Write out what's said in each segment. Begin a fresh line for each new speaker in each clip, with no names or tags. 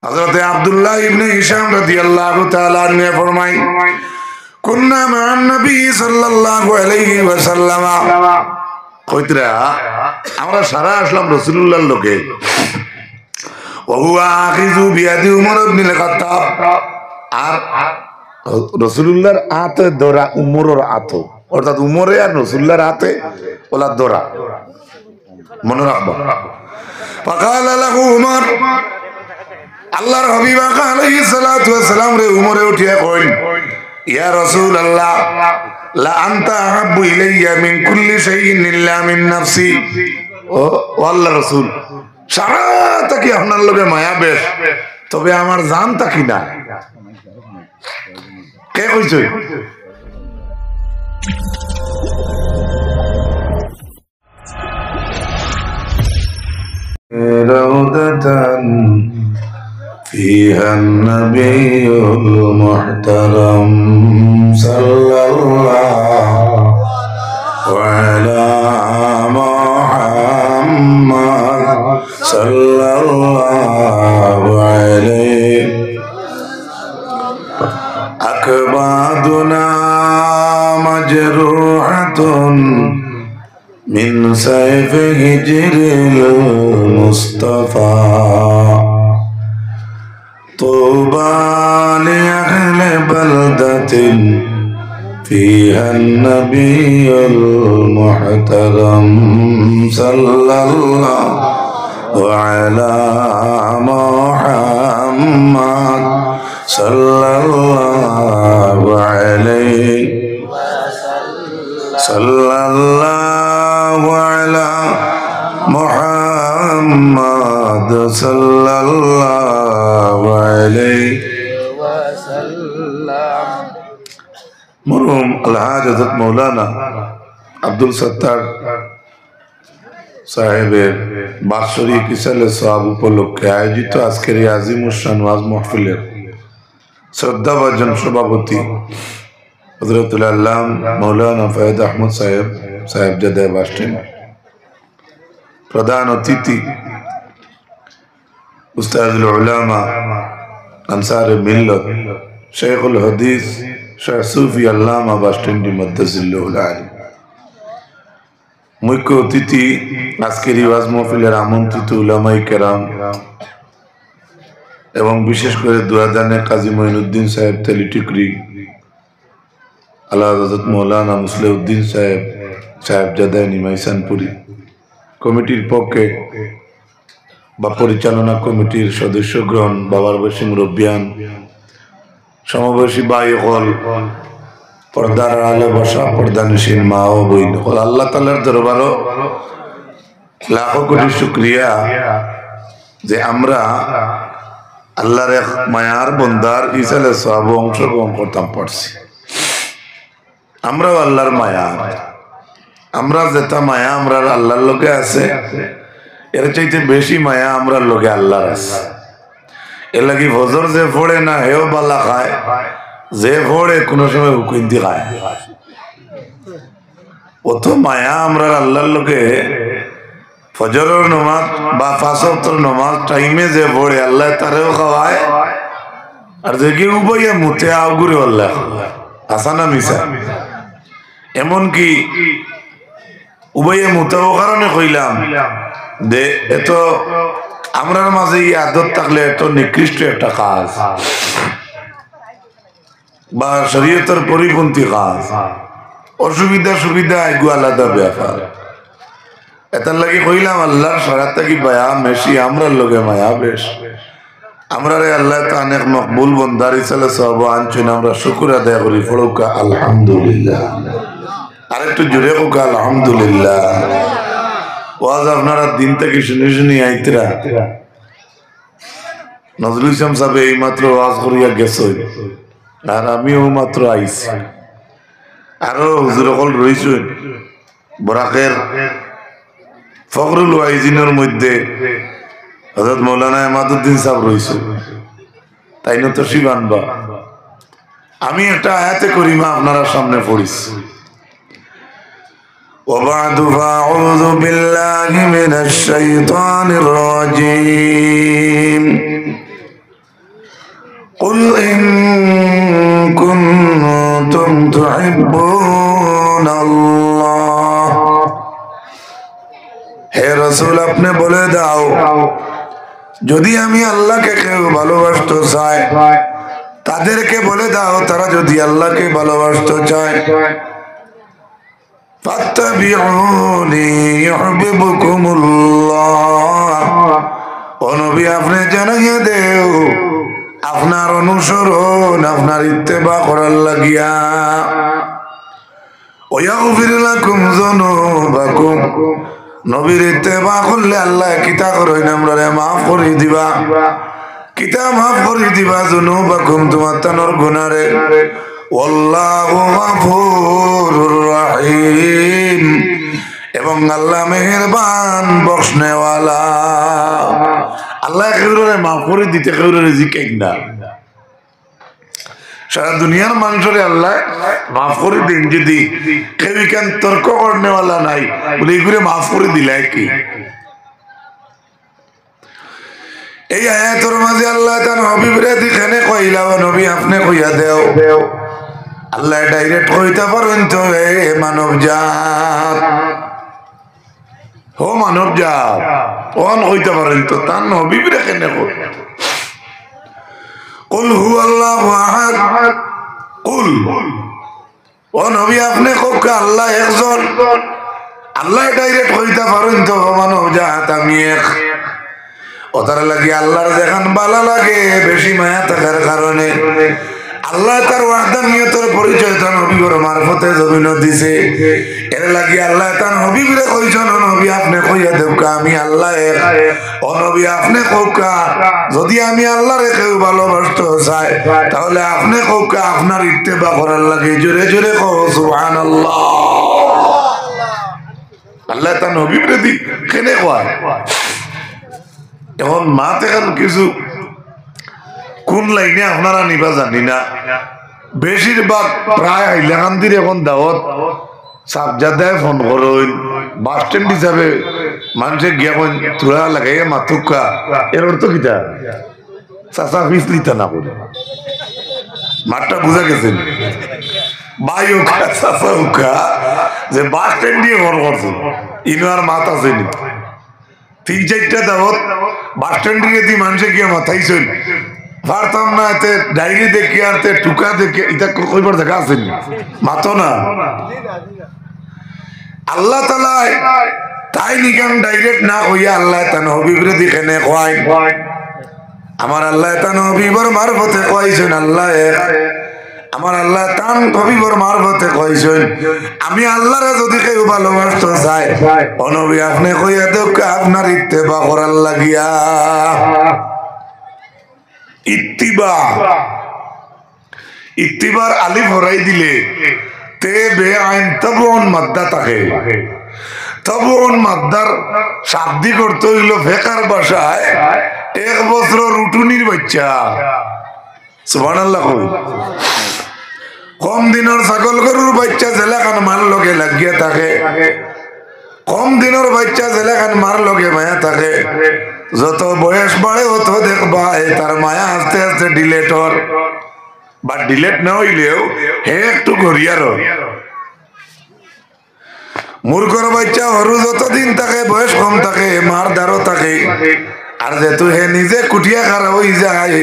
হযরত আব্দুল্লাহ ইবনে Hisham রাদিয়াল্লাহু তাআলা আনহু ফরমায় কুন্না মা'আন নবী সাল্লাল্লাহু আলাইহি ওয়াসাল্লাম কইতরা আমরা সারা আসলাম রাসূলুল্লাহর লোকে ওয়া হুয়া আখিযু বিয়াদি উমর ইবনে খাত্তাব আর রাসূলুল্লাহর হাতে ধরা উমরের হাতে অর্থাৎ উমরে আর রাসূলুল্লাহর হাতে ওলা ধরা মনে রাখবা ফাকালা লাহু উমর আল্লাহর হাবিব আলাইহিস সালাতু ওয়াস সালাম রে উমরে উঠিয়া কইলেন ইয়া রাসূলুল্লাহ লা আনতা আহাব্বু ইলাইয়া মিন কুল্লি শাইইন ইল্লা মিন নাফসি ও আল্লাহর রাসূল সারা তাকি আপনার লগে মায়া বেশ তবে আমার জান তাকি না কে কইছে রাউদাতান فيها النبي المحترم صلى الله على محمد صلى الله عليه أكبادنا مجروحة من سيف هجر المصطفى طوبى لأهل بلدة فيها النبي المحترم صلى الله على محمد صلى الله عليه صلى الله على محمد صلى الله عليه وسلم مرحوم الحاج حضرت মৌলানা আব্দুল সত্তার সাহেবের বাৎসরিক ইসালে সওয়াব উপলক্ষে আয়োজিত আজকের এই আজিমুশান ওয়াজ মাহফিলের শ্রদ্ধাভাজন সভাপতি হযরতুল আল্লাম মৌলানা ফয়েদ আহমদ সাহেবজাদা বাস স্ট্যান্ড, প্রধান অতিথি উস্তাদুল উলামা আনসার মিল্লত শেখুল হাদিস শাহ সুফি আল্লামা বাস স্ট্যান্ড মাদ্দাজিল্লাহুল আলী, মুখ্য অতিথি আজকের ওয়াজ মাহফিলের আমন্ত্রিত উলামায়ে কেরাম এবং বিশেষ করে দুয়াদানে কাজী মঈনুদ্দিন সাহেব তেলিটুকরি, আল্লাহ হযরত মৌলানা মুসলিউদ্দিন সাহেবজাদা নিমাইসানপুরি, কমিটির পক্ষে বা পরিচালনা কমিটির সদস্যগণ, বাবার বয়সী মুরব্বিয়ান, সমবয়সী ভাই হল, পর্দার আড়ালে বসা পর্দানশীল মা ও বোন হল, আল্লাহ তাআলার দরবারে লাখো কোটি শুকরিয়া যে আমরা আল্লাহর এক মায়ার বন্দার ইসালে সওয়াব অংশগ্রহণ করতাম পারছি। আমরাও আল্লাহর মায়া, আমরা যেটা মায়া আমরা আল্লাহর লোকে আছে এর চাইতে বেশি মায়া আমরা লোকে আল্লাহর আছে। এর লাগি ফজর যে পড়ে না হেও বালা খায়, যে পড়ে কোনো সময় হুকুন্দি খায়, অত মায়া আমরা আল্লাহর লোকে। ফজরের নামাজ বা পাঁচ ওয়াক্তের নামাজ টাইমে যে পড়ে আল্লাহ তারেও খাওয়ায়, আর যে কি উপায়ে মুতে আগুরে আল্লাহ আসানা মিশা। এমনকি উভয়ে মুতাও কারণে কইলাম যে এত আমরার মাঝে এই আদত থাকলে এত নিকৃষ্ট একটা কাজ বা শরীয়তের পরিপন্থী কাজ, অসুবিধা সুবিধা এগুলো আলাদা ব্যাপার। এটার লাগি কইলাম আল্লাহর সারাত থাকি মায়া মেশি, আমরার লগে মায়া বেশ। আমরা রে আল্লাহ তো অনেক মকবুল বন্দার ইসালে সওয়াব আনছেন, আমরা শুকর আদায় করি। পড়ুকা আলহামদুলিল্লাহ, আর একটু জোরে হোক আলহামদুলিল্লাহ। ওয়াজ আপনারা দিন থেকে শুনে শুনে আইতরা, নজরুল ইসলাম সাহেব এই মাত্র ওয়াজ করিয়া গেছে, আর আমিও মাত্র আইছি। আরো হুজুর সকল রইছেন বরাকের ফখরুল ওয়াইজিনের মধ্যে হযরত মৌলানা ইমাদউদ্দিন সাহেব রইছে, তাই না তো শিবানবা। আমি একটা আয়াতে করিমা আপনারা সামনে পড়িছি। وبعد فأعوذ بالله من الشيطان الرجيم কুল ইন কুনতুম তুহিব্বুনাল্লাহ, হে রাসূল আপনি বলে দাও যদি আমি আল্লাহকে কেউ ভালোবাসতে চায় তাদেরকে বলে দাও তারা যদি আল্লাহকে ভালোবাসতে চায় ফাত্তাবিউনি ইউহিব্বুকুমুল্লাহ, ও নবী আপনি জানিয়ে দেও আপনার অনুসরণ আপনার ইত্তেবা করার লাগিয়া ওয়াগফির লাকুম যুনুবাকুম, নবীর ইত্তেবা করলে আল্লাহ কিতা করেন আমরা মাফ করে দিবা, কিতা মাফ করে দিবা যুনুবাকুম তোমার তানোর গুনারে, ওয়াল্লাহু গফুরুর রহিম, এবং আল্লাহ মেহেরবান বখশনেওয়ালা। আল্লাহ কেউরে মাফ করে দিতে কেউরে জিকাই না, সারা দুনিয়ার মানুষরে আল্লাহ মাফ করে দিন যদি কেউ কেন তর্ক করনেওয়ালা নাই বলে এগুলো মাফ করে দিলাই কি। এই আয়াতের মাঝে আল্লাহ তার হাবিবরে দিখানে কইলা নবী আপনি কইয়া দেও, আল্লাহ ডাইরেক্ট কইতে পারেন তো হে মানব জাত, ও মানব জাত ওন কইতে পারেন তো তার হাবিবরে কেন কই কুল হুয়াল্লাহু আহাদ, কুল ও নবী আপনি কোক আল্লাহ একজন, আল্লাহ ডাইরেক্ট কইতে পারেন তো মানব জাত আমি এক, ওটার লাগে আল্লাহর যেখান ভালো লাগে বেশি মায়া থাকার কারণে আল্লাহ তার ওয়াহদানিয়তের পরিচয় তার নবীর মারফতে জমিন দিছে, এর লাগে আল্লাহ তার নবীরে কইছেন ও নবী আপনি কইয়া দেবকা আমি আল্লাহ এক, ও নবী আপনি কওকা যদি আমি আল্লাহরে কেউ ভালোবাসতে চাই তাহলে আপনি কওকা আপনার ইত্তেবা করার লাগে জোরে জোরে কও সুবহানাল্লাহ। আল্লাহ তার নবীরে দি কেনে কয় এখন মা থেকে কিছু কোন লাইনে আপনারা নিবা জানি না, বেশিরভাগ প্রায় হাইলাকান্দির এখন দাওয়াত সাবজাদায় ফোন করুন বাস স্ট্যান্ড হিসাবে মানুষের গিয়া কোন তুরা লাগাইয়া মাথুকা এর অর্থ কিতা চাচা ফিস লিতা না বলে মাঠটা বুঝা গেছেন বাই ওকা চাচা ওকা যে বাস স্ট্যান্ড দিয়ে ফোন করছেন ইনো আর মাত আসেনি, তিন চারটা দাওয়াত বাস স্ট্যান্ডে দিয়ে মানুষে গিয়া মাথাইছেন পারতাম না এতে ডায়েরি দেখি আর টুকা দেখে এটা কইবার দেখা আছেন মাতো না। আল্লাহ তাআলা তাই নিকাম ডাইরেক্ট না কইয়া আল্লাহ তান হাবিবরে দিখানে কয়, আমার আল্লাহ তান হাবিবর মারফতে কইছেন আল্লাহ এক, আমার আল্লাহ তান হাবিবর মারফতে কইছেন আমি আল্লাহরে যদি কেউ ভালোবাসতে চাই ও নবী আপনি কইয়া দেও আপনার ইত্তেবা করার লাগিয়া। ইত্তিবা, ইত্তিবার আলিফ হরাই দিলে তে বে আইন তবন মাদ্দা থাকে, তবন মাদ্দার শাব্দিক অর্থ হইল ফেকার ভাষায় এক বছর উটুনির বাচ্চা, সুবহানাল্লাহ। কম দিনের ছাগল গরুর বাচ্চা জেলাখান মার লগে লাগিয়া থাকে, কম দিনের বাচ্চা জেলাখান মার লগে মায়া থাকে, যত বয়স বাড়ে অত দেখবা তার মায়া আস্তে আস্তে ডিলেটর বা ডিলেট না হইলেও হে একটু গড়িয়ার। মূর্খর বাচ্চা হরু যতদিন থাকে বয়স কম থাকে মার দ্বারও থাকে, আর যেহেতু হে নিজে কুটিয়া খারাপ হয়ে যায়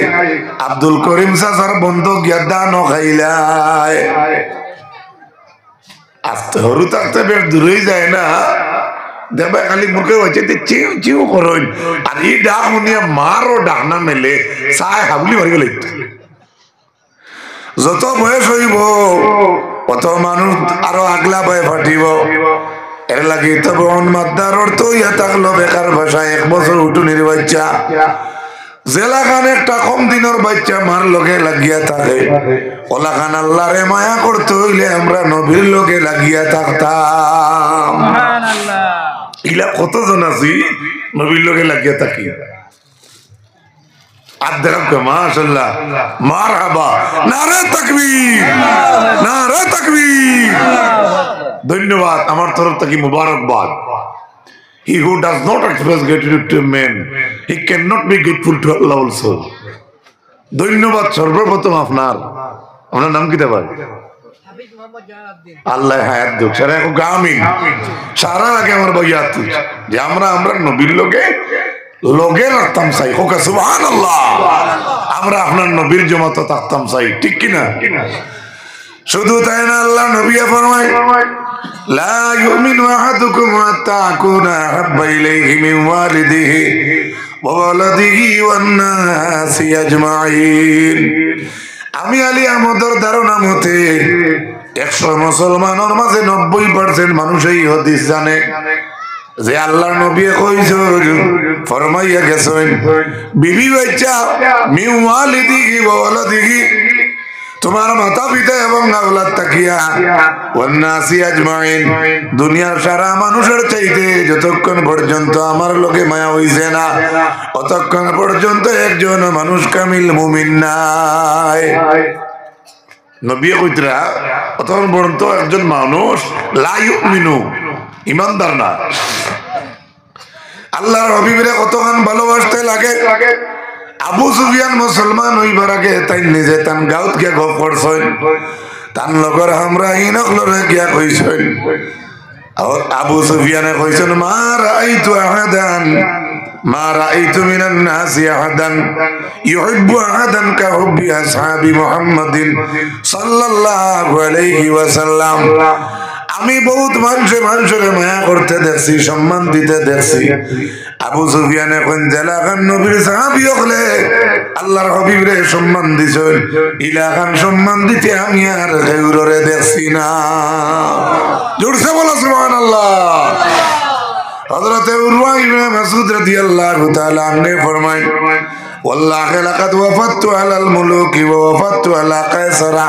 আব্দুল করিম চাচার বন্ধু গিয়া দান খাইলায় আস্তে হরু থাকতে বেশ দূরেই যায় না দেখবা খালি মুখে হচ্ছে চিউ চিউ করুন আর এই ডাক শুনিয়া মারও ডাক না মেলে চাই হাবলি মারি গেল। যত বয়স হইব অত মানুষ আরো আগলা বয়ে ফাটিব, এর লাগে তখন মাদ্দার অর্থ ইয়া থাকলো বেকার ভাষায় এক বছর উঠুনির বাচ্চা জেলাখান একটা কম দিনের বাচ্চা মার লগে লাগিয়া থাকে, ওলাখান আল্লাহরে মায়া করতে হইলে আমরা নবীর লগে লাগিয়া থাকতাম। ইলা কতজন আছি নবীর লগে লাগিয়া থাকি আর দেখো মাশাআল্লাহ মারহাবা নারে তাকবীর নারে তাকবীর। ধন্যবাদ আমার তরফ থেকে মুবারকবাদ। He who does not express gratitude to men, he cannot be grateful to Allah also. ধন্যবাদ সর্বপ্রথম আপনার নাম কি দেবার আল্লাহ হায়াত দুঃখ সারা এখন গামিন সারা আগে আমার বইয়াত যে আমরা নবীর লগে রাখতাম চাই হোকা সুবহানাল্লাহ আমরা আপনার নবীর জমাতে থাকতাম চাই ঠিক কিনা শুধু তাই না আল্লাহ নবী ফরমায় লা ইউমিনু আহাদুকুম হাত্তা আকুনা আহাব্বা ইলাইহি মিন ওয়ালিদিহি ওয়া ওয়ালাদিহি ওয়ান নাসি আজমাইন আমি আলী আহমদের ধারণা মতে 100 মুসলমানের মাঝে 90% মানুষ এই হাদিস জানে যে আল্লাহর নবী কইছেন ফরমাইয়া গেছেন বিবি বাচ্চা মিন ওয়ালিদিহি ওয়া ওয়ালাদিহি তোমার মাতা পিতা এবং আওলাদ তাকিয়া ওয়ান নাসি আজমাইন দুনিয়ার সারা মানুষের চাইতে যতক্ষণ পর্যন্ত আমার লগে মায়া হইছে না ততক্ষণ পর্যন্ত একজন মানুষ কামিল মুমিন নাই নবী কইতরা ততক্ষণ পর্যন্ত একজন মানুষ লা ইউমিনু ইমানদার না আল্লাহর হাবিবের কতক্ষণ ভালোবাসতে লাগে আবু সুফিয়ান মুসলমান হইবার আগে তাই নিজে তান গাঁত গিয়া গপ করছেন তান লগর আমরা ইনকলরে গিয়া কইছেন আবু সুফিয়ানে কইছেন মা রাআইতু মিনান নাসি আহাদান ইউহিব্বু আহাদান কা হুব্বি আসহাবি মুহাম্মাদিন সাল্লাল্লাহু আলাইহি ওয়াসাল্লাম আমি বহুত মানুষের মায়া করতে দেখছি সম্মান দিতে দেখছি আবু সুফিয়ানে কোন জেলাখান নবীর সাহাবী হলে আল্লাহর হাবিবরে সম্মান দিছেন ইলাখান সম্মান দিতে আমি আর কেউরে দেখছি না জোরসে বলো সুবহানাল্লাহ হযরত উরওয়া ইবনে মাসউদ রাদিয়াল্লাহু তাআলা আনহু ফরমায় ওয়াল্লাহি লাকাদ ওয়াফাততু আলাল মুলুকি ওয়া ওয়াফাততু আলা কায়সারা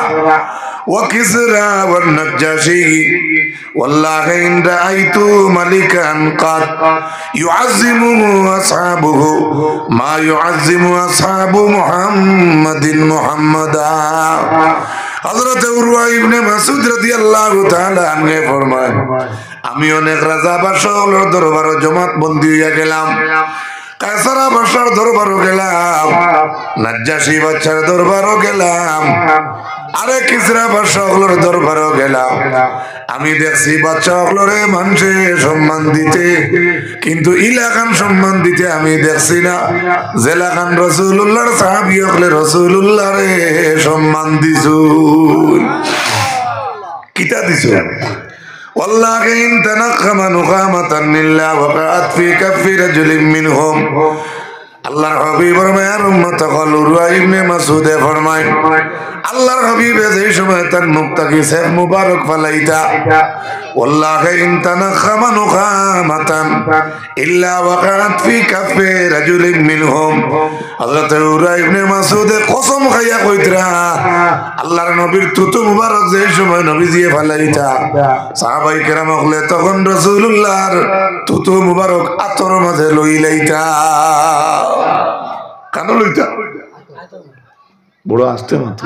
وكسرى والنجاشي والله إن رأيت ملكا قد يعظمه أصحابه ما يعظم أصحاب محمد محمدا হযরত উরওয়া ইবনে মাসউদ রাদিয়াল্লাহু তাআলা আনহু ফরমায় আমি অনেক রাজা বাদশাহর দরবারে জমাত বন্দী হইয়া গেলাম কায়সারা বাদশার দরবারও গেলাম নাজ্জাশী বাদশার দরবারও গেলাম আরে কিসরা বাদশাহর দরবারও গেলাম আমি দেখছি বাদশাহরে মানুষে সম্মান দিতে কিন্তু ইলাকান সম্মান দিতে আমি দেখছি না জেলাকান রাসূলুল্লাহর সাহাবী হলে রাসূলুল্লাহরে সম্মান দিছুন কিতা দিছুন والله إن تنقم نقامة إلا وقعت في كف رجل منهم আল্লাহর হাবিব ফরমায় উম্মত উরওয়া ইবনে মাসউদ ফরমায় আল্লাহর হাবিব যেই সময় তার মুক্তাকি সেফ মুবারক ফালাইতা ওয়াল্লাহি ইন তানাখামা নুখামাতান ইল্লা ওয়াকাত ফি কাফে রাজুলিন মিনহুম হযরত উরওয়া ইবনে মাসউদ কসম খাইয়া কইতরা আল্লাহর নবীর তুতু মুবারক যেই সময় নবীজি ফালাইতা সাহাবায়ে কেরাম হলে তখন রাসূলুল্লাহর তুতু মুবারক আতর মাঝে লইলাইতা কানো লইতা বড় আসতে মাত্র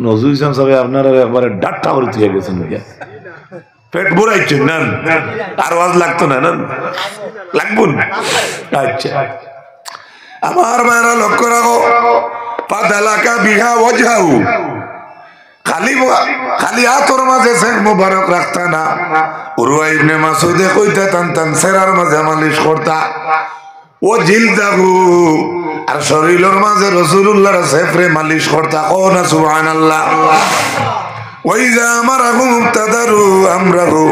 নজরুল ইসলাম সাহেব আপনারা একবারে ডাট্টা করে দিয়ে গেছেন পেট ভরাইছেন না আর আওয়াজ লাগতো না না লাগবো আচ্ছা আমার ভাইরা লক্ষ্য রাখো পাদালাকা বিহা ওয়াজহাউ খালি আতর মাঝে শেখ মুবারক রাখতা না উরওয়া ইবনে মাসউদে কইতা টান সেরার মাঝে মালিশ করতা ও জিলদাহু আর শরীরের মাঝে রাসূলুল্লাহর সেফরে মালিশ করতা ও না সুবহানাল্লাহ ওয়াইজা আমারাহু মুক্তাদারু আমরাহু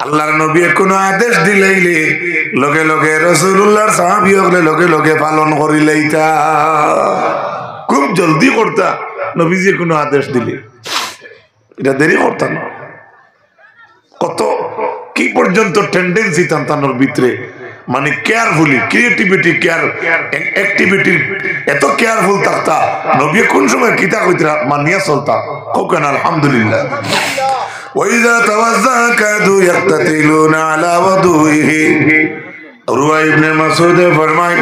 আল্লাহর নবী কোন আদেশ দিলাইলে লগে লগে রাসূলুল্লাহর সাহাবী হলে লগে লগে পালন করিলাইতা খুব জলদি করতা নবীজি কোন আদেশ দিলে এটা দেরি করতা না কত কি পর্যন্ত টেন্ডেন্সি তান্তানোর ভিতরে মানে কেয়ারফুলি ক্রিয়েটিভিটি কেয়ার অ্যাক্টিভিটি এত কেয়ারফুল থাকতা নবী কোন সময় কিতা কইতরা মানিয়া চলতা কোকেন আলহামদুলিল্লাহ ওয়াইজা তাওয়াজ্জা কাদু ইয়াক্তাতিলুনা আলা ওয়াদুহি উরওয়া ইবনে মাসউদ ফরমায়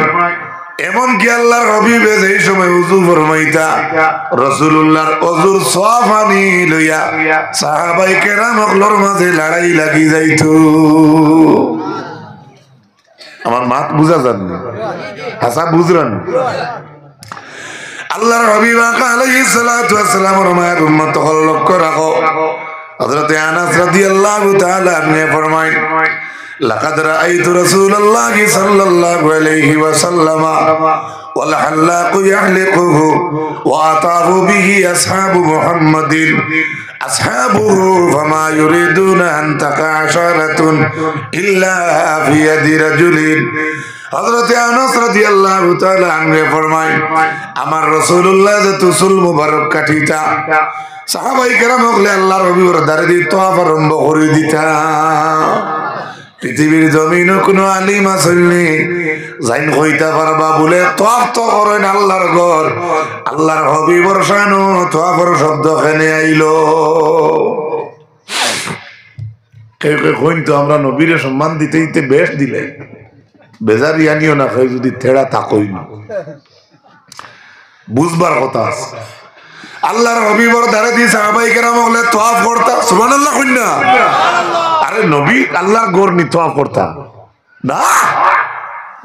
এমন কি আল্লাহর হাবিব এই সময় ওযু ফরমাইতা রাসূলুল্লাহর ওযুর সওয়াফানি লইয়া সাহাবায়ে কেরাম হকলর মাঝে লড়াই লাগি যাইতো আমার মাত বুঝা যান হাসা বুঝরান আল্লাহর হাবিব আলাইহিস সালাতু ওয়াস সালামের মায়ের উম্মত হল লক্ষ্য রাখো হযরত আনাস রাদিয়াল্লাহু তাআলা আপনি ফরমায় লাকাদ রাআইতু রাসূলুল্লাহি সাল্লাল্লাহু আলাইহি ওয়াসাল্লাম ওয়াল হাল্লাকু ইয়াহলিকুহু ওয়া আতাহু বিহি আসহাবু মুহাম্মাদিন আসহাবুহু ফামা ইউরিদুনা আন তাকাশারাতুন ইল্লা ফি ইয়াদি রাজুলিন হযরত আনাস রাদিয়াল্লাহু তাআলা আনহু ফরমায় আমার রাসূলুল্লাহ যে চুল মুবারক কাটিতা সাহাবায়ে কেরাম হলে আল্লাহর হাবিবের দাঁড়ে দিয়ে তওয়াফ আরম্ভ করে দিতা পৃথিবীর জমিনে কোনো আলিম আসেননি যাইন কইতা পারবা বলে তওয়াফ তো করেন আল্লাহর ঘর আল্লাহর হাবিবের শানো তওয়াফের শব্দ এখানে আইলো কেউ কেউ কইন তো আমরা নবীরে সম্মান দিতে দিতে বেশ দিলে বেজারি আনিও না খাই যদি থেড়া তাকই না বুঝবার কথা আছে আল্লাহর হাবিবর দ্বারা দিয়ে সাহাবায়ে কেরাম হলে তওয়াফ করতা সুবহানাল্লাহ কইনা আরে নবী আল্লাহর ঘর নি তওয়াফ করতা না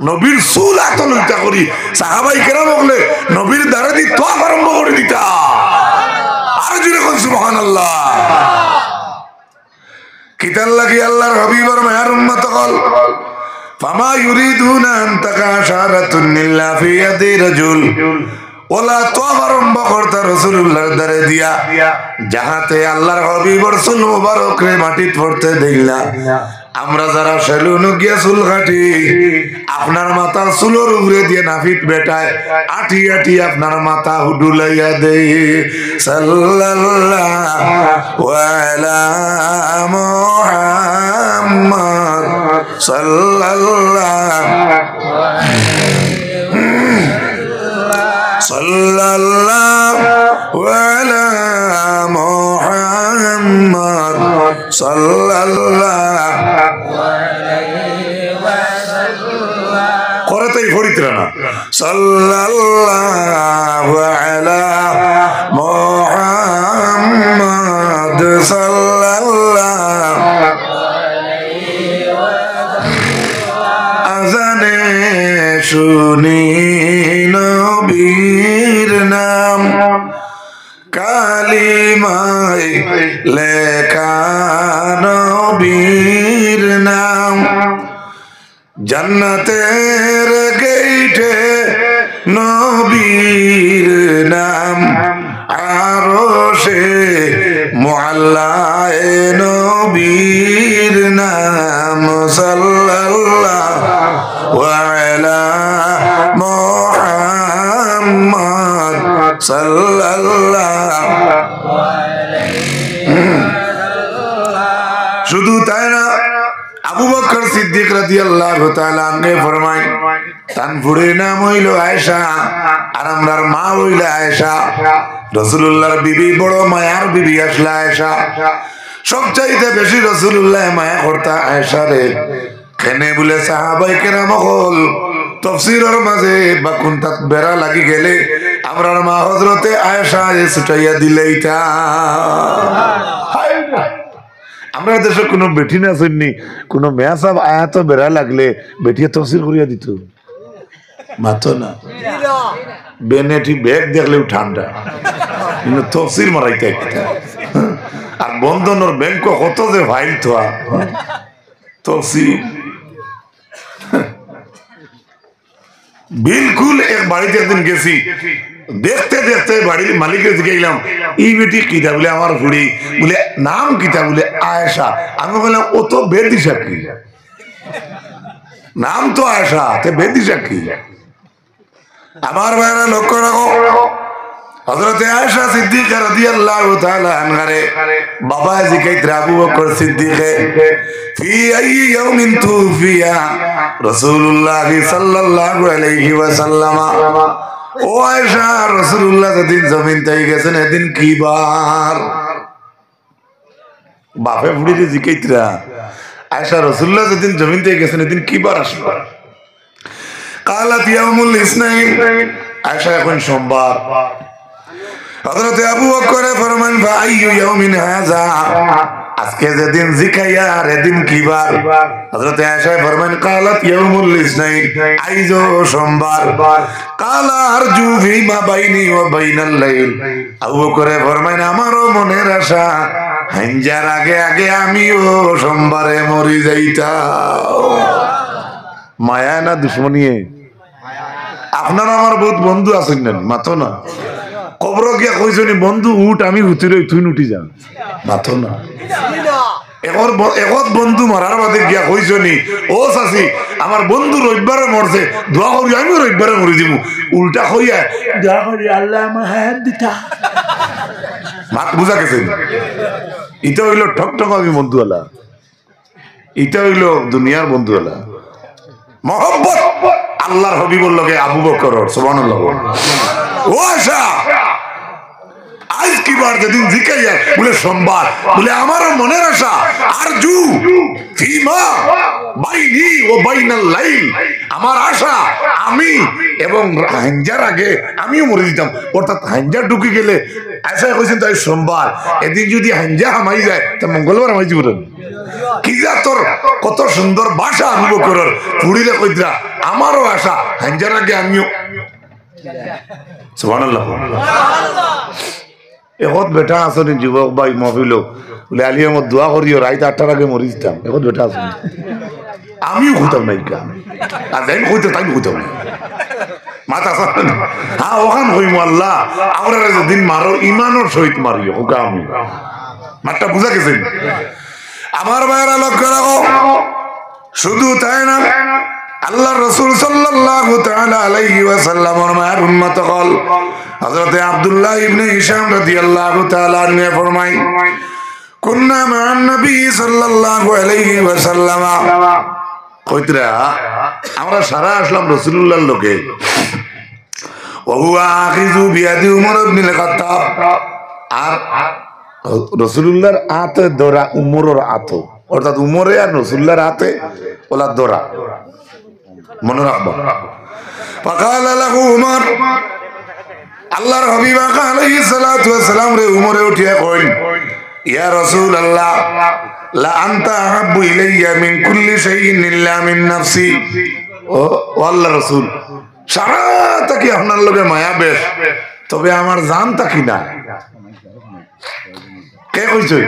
নবীর চুল এত লইতা করি সাহাবায়ে কেরাম হলে নবীর দ্বারা দিয়ে তওয়াফ আরম্ভ করে দিতা আর জুড়ে কোন সুবহানাল্লাহ কিতাল লাগি আল্লাহর হাবিবর মায়ের উম্মত হল ফামা ইউরিদুনা আন তাকাশারাতুন ইল্লা ফি ইয়াদি রাজুল ওলা তওয়াফ আরম্ভ করতা রাসূলুল্লাহর দ্বারে দিয়া যাহাতে আল্লাহর হাবিবর চুল মুবারক রে মাটিত পড়তে দেইলা আমরা যারা সেলুন গিয়া চুল কাটি আপনার মাথার চুলের উপরে দিয়ে নাফিত বেটায় আটি আটি আপনার মাথা হুডুলাইয়া দেই সাল্লাল্লাহু আলা মুহাম্মদ সাল্লাল্লাহু আলা মুহাম্মদ সাল্লাল্লাহু আলাইহি ওয়াসাল্লাম করতেই ফরিত্রা না সাল্লাল্লাহু আলা মুহাম্মদ সাল্লাল্লাহু আলাইহি ওয়াসাল্লাম আজানে শুনি নবীর নাম কালিমায় লেখা নবীর নাম জান্নাতের গেইটে নবীর নাম আরশে মুআল্লায়ে নবীর নাম সাল্লাল্লাহু আলা মুহাম্মদ সাল্লাল্লাহু আলাইহি ওয়াসাল্লাম শুধু তাই না আবু বকর সিদ্দিক রাদিয়াল্লাহু তাআলা আনহু ফরমায় তানপুরের নাম হইল আয়েশা আর আমরার মা হইল আয়েশা রাসূলুল্লাহর বিবি বড় মায়ার বিবি আসলা আয়েশা সবচাইতে বেশি রাসূলুল্লাহ মায়া করতা আয়েশা রে কেনে বলে সাহাবায়ে কেরাম হল তাফসীরের মাঝে বা কোনটাত বেড়া লাগি গেলে আমরার মা হযরতে আয়েশা এ ছুটাইয়া দিলেইতা আমরা দেশে কোনো বেটি না শুননি কোনো মেয়া সাহেব আয়া তো বেড়া লাগলে বেটিয়ে তফসির করিয়া দিত মাতো না বেনেটি ব্যাগ দেখলেও ঠান্ডা কিন্তু তফসির মারাইতে আর বন্ধনের ব্যাংক কত যে ফাইল থা তফসির বিলকুল এক বাড়িতে একদিন গেছি দেখতে দেখতে বাড়ির মালিকের দিকে গেলাম এই বেটি কিতা বলে আমার বুড়ি বলে নাম কিতা বলে আয়েশা আমি বললাম ও তো বেদিশা কি নাম তো আয়েশা তে বেদিশা কি আমার ভাইরা লক্ষ্য রাখো হযরতে আয়েশা সিদ্দিকা রাদিয়াল্লাহু তাআলা আনহারে বাবা জিকাইত আবু বকর সিদ্দিকে ফি আই ইয়াউমিন তুফিয়া রাসূলুল্লাহ সাল্লাল্লাহু আলাইহি ওয়াসাল্লাম ও আয়েশা রাসূলুল্লাহ যেদিন জমিন থেকে গেছেন এদিন কি বার বাপে বুড়ি জিকাইতরা আয়েশা রাসূলুল্লাহ যেদিন জমিন থেকে গেছেন এদিন কি বার আসবে কালাত ইয়াউমুল ইসনাইন আয়েশা এখন সোমবার হযরত আবু বকর ফরমান ফাআইয়ু ইয়াউমিন হাযা আজকে যেদিন জিকাইয়া আর এদিন কিবার হযরত আয়েশা ফরমান কালাত ইয়াউমুল ইসনাইন আইজো সোমবার কালা আরজু ফিমা বাইনি ওয়া বাইনাল লাইল আবু বকর ফরমান আমারও মনের আশা হাঞ্জার আগে আগে আমিও সোমবারে মরি যাইতাম। মায়া না দুশমনিয়ে? আপনার আমার বহুত বন্ধু আছেন না মাথো না কবর গিয়া কইছনি বন্ধু উঠ আমি উঠি রই তুই উঠি যা মাথো না এখন বন্ধু মারার বাদে গিয়া কইছনি ও চাচি আমার বন্ধু রবিবারে মরছে দোয়া করি আমি রবিবারে মরি দিব উল্টা কইয়া দোয়া করি আল্লাহ আমার হায়াত দিতা মাত বুঝা গেছে। ইটা হইল ঠকঠক আমি বন্ধুওয়ালা, ইটা হইল দুনিয়ার বন্ধুওয়ালা। মহব্বত আল্লাহর হাবিবুর লগে আবু বকর সুবহানাল্লাহ। ও আশা আজ কি বার যেদিন জিকাইয়া বলে সোমবার বলে আমারও মনের আশা আরজু ফিমা বাইনি ও বাইনাল লাইল আমার আশা আমি এবং হাঞ্জার আগে আমিও মরে দিতাম। অর্থাৎ হাঞ্জা ঢুকে গেলে আশা কইছেন তাই সোমবার এদিন যদি হাঞ্জা হামাই যায় তা মঙ্গলবার হামাই দিব কি যা তোর কত সুন্দর ভাষা আবু বকরের পুরিলে কইতরা আমারও আশা হাঞ্জার আগে আমিও সুবহানাল্লাহ। এখন বেটা আসনি যুবক ভাই মহফিল বলে আলী আমার দোয়া করিও রাত 8টার আগে মরি দিতাম। এখন বেটা আসনি আমিও খুঁতাম নাই কা আর যাই কইতে তাই খুঁতাম না মাথা হ্যাঁ ওখান হইম আল্লাহ আমরা যেদিন মারো ইমানোর সহিত মারিও ওকে আমি মাঠটা বুঝা গেছেন। আমার ভাইয়েরা লক্ষ্য রাখো শুধু তাই না আল্লাহ রাসূল সাল্লাল্লাহু তাআলা আলাইহি ওয়াসাল্লামের মায়ের উম্মত হল হযরত আব্দুল্লাহ ইবনে হিশাম রাদিয়াল্লাহু তাআলা আনহু ফরমায় কুননা মা'আন নবী সাল্লাল্লাহু আলাইহি ওয়াসাল্লাম কইতরা আমরা সারা আসলাম রাসূলুল্লাহর লগে ওয়া হুয়া আখিযু বিয়াদি উমর ইবনে খাত্তাব আর রাসূলুল্লাহর হাতে ধরা উমরের হাতে অর্থাৎ উমরে আর রাসূলুল্লাহর হাতে ওলা ধরা মনে রাখবো। ফাকাল লাহু উমর আল্লাহর হাবিব আলাইহিস সালাতু ওয়াস সালাম রে উমরে উঠিয়া কইল ইয়া রাসূলুল্লাহ লা আনতা আহাব্বু ইলাইয়া মিন কুল্লি শাইইন ইল্লা মিন নাফসি। ও আল্লাহর রাসূল সারা তাকি আপনার লগে মায়া বেশ তবে আমার জান তাকি না। কে কইছে?